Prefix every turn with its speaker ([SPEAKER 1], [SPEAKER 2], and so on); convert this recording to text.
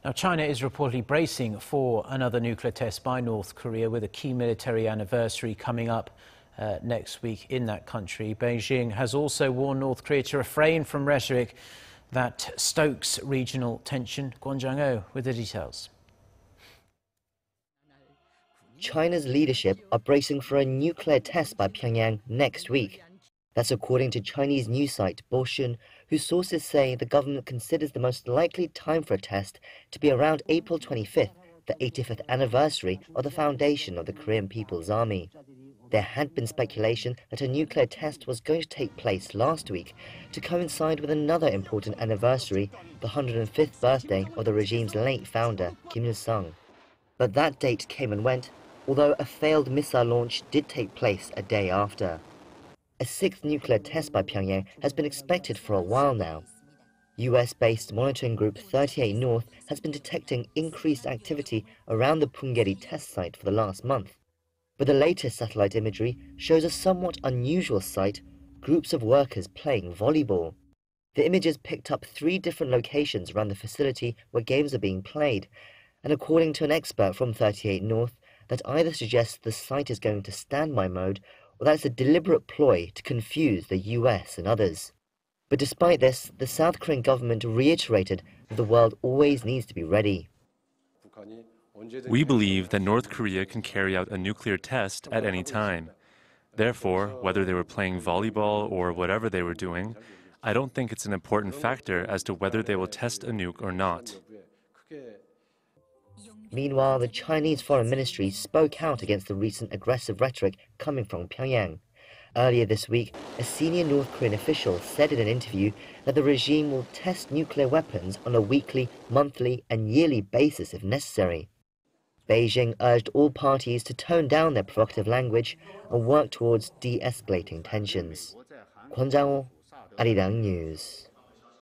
[SPEAKER 1] Now, China is reportedly bracing for another nuclear test by North Korea, with a key military anniversary coming up next week in that country. Beijing has also warned North Korea to refrain from rhetoric that stokes regional tension. Kwon Jang-ho with the details.
[SPEAKER 2] China's leadership are bracing for a nuclear test by Pyongyang next week. That's according to Chinese news site Boxun, whose sources say the government considers the most likely time for a test to be around April 25th, the 85th anniversary of the foundation of the Korean People's Army. There had been speculation that a nuclear test was going to take place last week to coincide with another important anniversary, the 105th birthday of the regime's late founder, Kim Il-sung. But that date came and went, although a failed missile launch did take place a day after. A sixth nuclear test by Pyongyang has been expected for a while now. US-based monitoring group 38 North has been detecting increased activity around the Punggye-ri test site for the last month. But the latest satellite imagery shows a somewhat unusual sight: groups of workers playing volleyball. The images picked up 3 different locations around the facility where games are being played, and according to an expert from 38 North, that either suggests the site is going to standby mode or that it's a deliberate ploy to confuse the US and others. But despite this, the South Korean government reiterated that the world always needs to be ready.
[SPEAKER 3] We believe that North Korea can carry out a nuclear test at any time. Therefore, whether they were playing volleyball or whatever they were doing, I don't think it's an important factor as to whether they will test a nuke or not.
[SPEAKER 2] Meanwhile, the Chinese Foreign Ministry spoke out against the recent aggressive rhetoric coming from Pyongyang. Earlier this week, a senior North Korean official said in an interview that the regime will test nuclear weapons on a weekly, monthly, and yearly basis if necessary. Beijing urged all parties to tone down their provocative language and work towards de-escalating tensions. Kwon Jang-ho, Arirang News.